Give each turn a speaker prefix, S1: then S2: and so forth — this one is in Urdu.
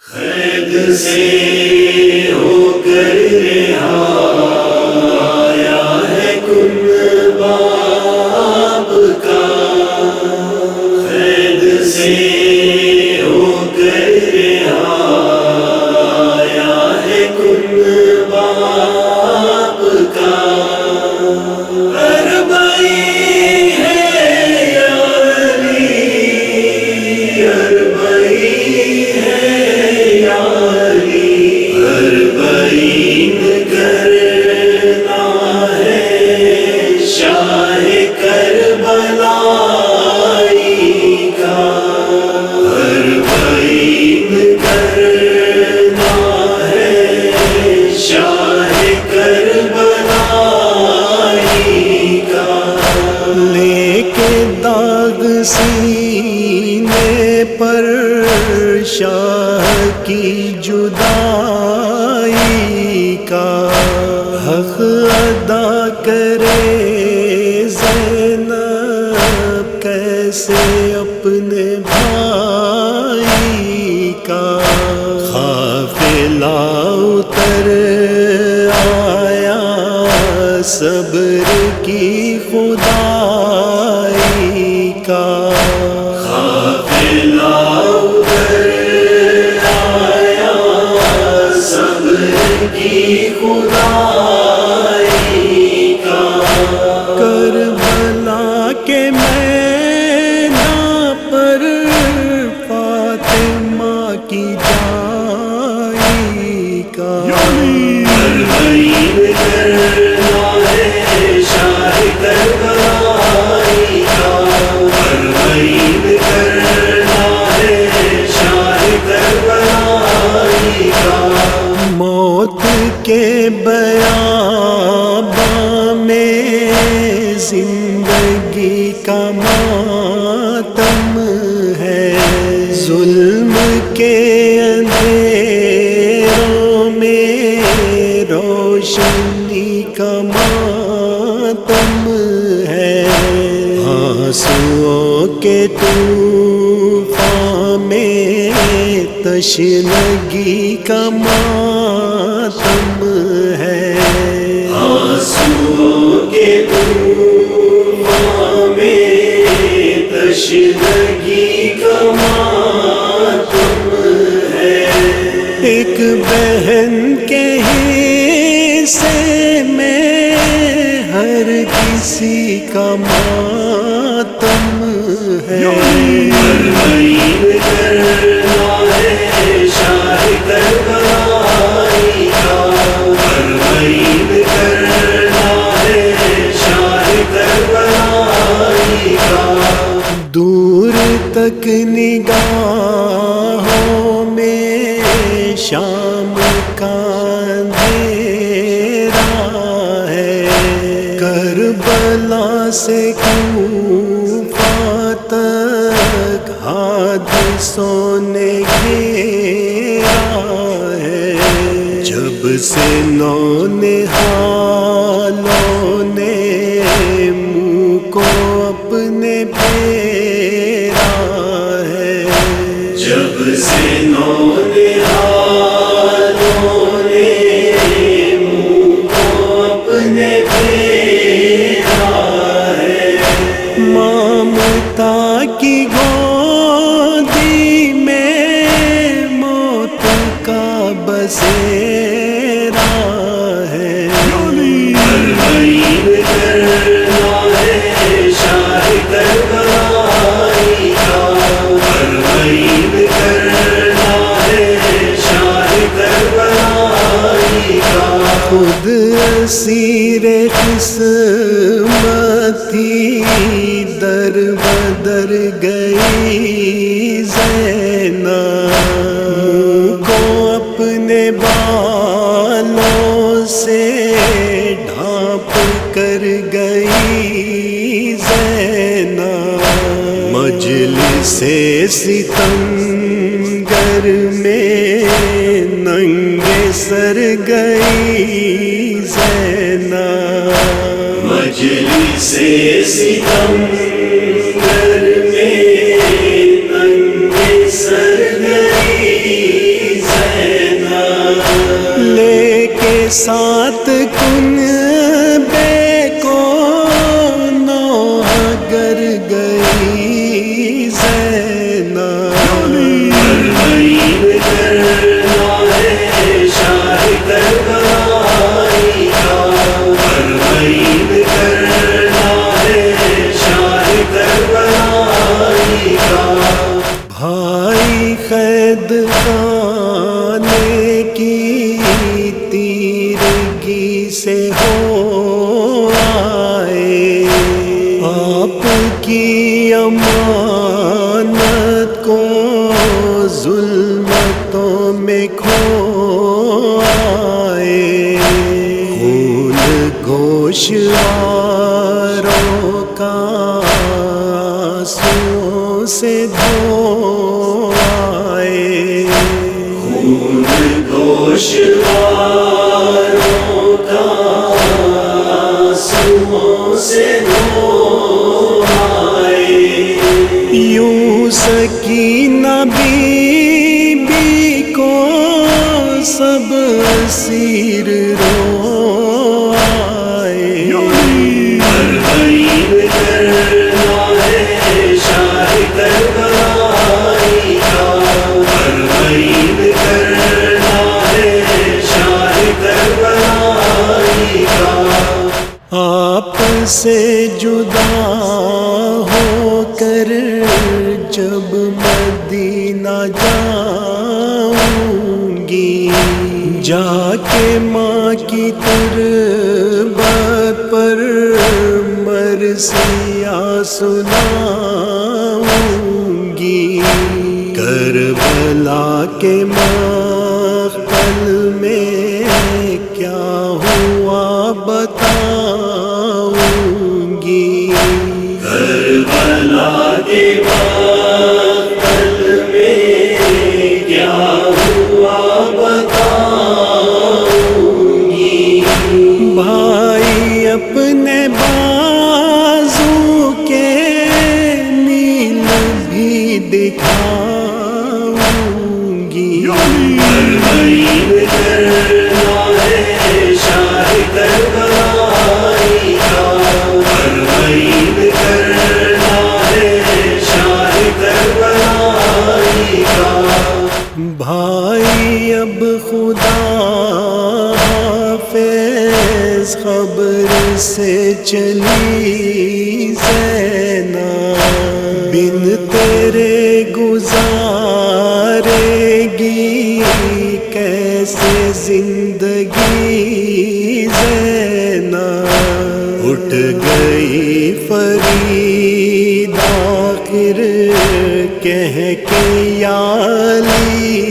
S1: قید سے ہو کر رہایا ہے کن باب کا، قید سے ہو کر رہایا ہے کن باب کا،
S2: سینے پر شاہ کی جدائی کا حق ادا کرے زینب کیسے اپنے بھائی کا، قافلہ اتر آیا صبر کی خدائی کا،
S1: قافلہ اتر آیا صبر کی خدائی کا،
S2: کربلا کے میدان پر فاطمہ کی جائی کا، موت کے بیاباں میں زندگی کا ماتم ہے، ظلم کے اندھیروں میں روشنی کا ماتم ہے، آنسوؤں کے طوفان میں تشنگی کا ماتم ہے،
S1: آنسوؤں کے طوفان میں تشنگی کا ماتم ہے،
S2: ایک بہن کے حصے میں ہر کسی کا ماتم ہے، دور تک نگاہوں میں شام کا اندھیرا ہے، کربلا سے کوفہ تک حادثوں نے گھیرا ہے، جب سے نونہالوں نے منہ کو اپنے پھیرا ہے،
S1: جب سے نونہالوں نے منہ کو اپنے پھیرا ہے،
S2: مامتا کی گودی میں موت کا بسیرا ہے، خود اسیر قسمت تھی در بدر گئی زینب، منہ کو اپنے بالوں سے ڈھانپ کر گئی زینب، مجلس ستمگر میں ننگے سر گئی زینب،
S1: مجلس ستمگر میں ننگے سر گئی
S2: ساتھ کنبے کو نوح گر گئی زینب
S1: فرمائید کرنا ہے شاہ کربلائی کا، فرمائید کرنا ہے شاہ کربلائی کا۔
S2: بھائی قید خانے کی تیرگی سے ہو آئے، آپ کی امانت کو ظلمتوں میں کھو آئے، خون گوشواروں کا آنسوؤں سے دھو آئے،
S1: خون گوشواروں کا آنسوؤں سے دھو آئے۔
S2: یوں سکینہ بی بی کو سب اسیر رو آئے،
S1: فرمائید کرنا ہے شاہ کربلائی کا، فرمائید کرنا ہے شاہ کربلائی کا۔
S2: آپ سے جدا ہو کر جب مدینہ جاؤں گی، جا کے ماں کی تربت پر مرثیہ سناؤں گی، کربلا کے مقتل میں کیا ہوا بتاؤں گی،
S1: کربلا کے مقتل میں کیا ہوا بتاؤں گی۔
S2: بھائی اپنے بازو کے نیل بھی دکھاؤں گی،
S1: فرمائید کرنا ہے شاہ کربلائی کا، فرمائید کرنا ہے شاہ کربلائی کا۔
S2: بھائی اب خدا حافظ، خبر سے چلی زینب، بن تیرے گزارے گی کیسے زندگی زینب، اٹھ گئی فرید آخر کہہ کے یا علی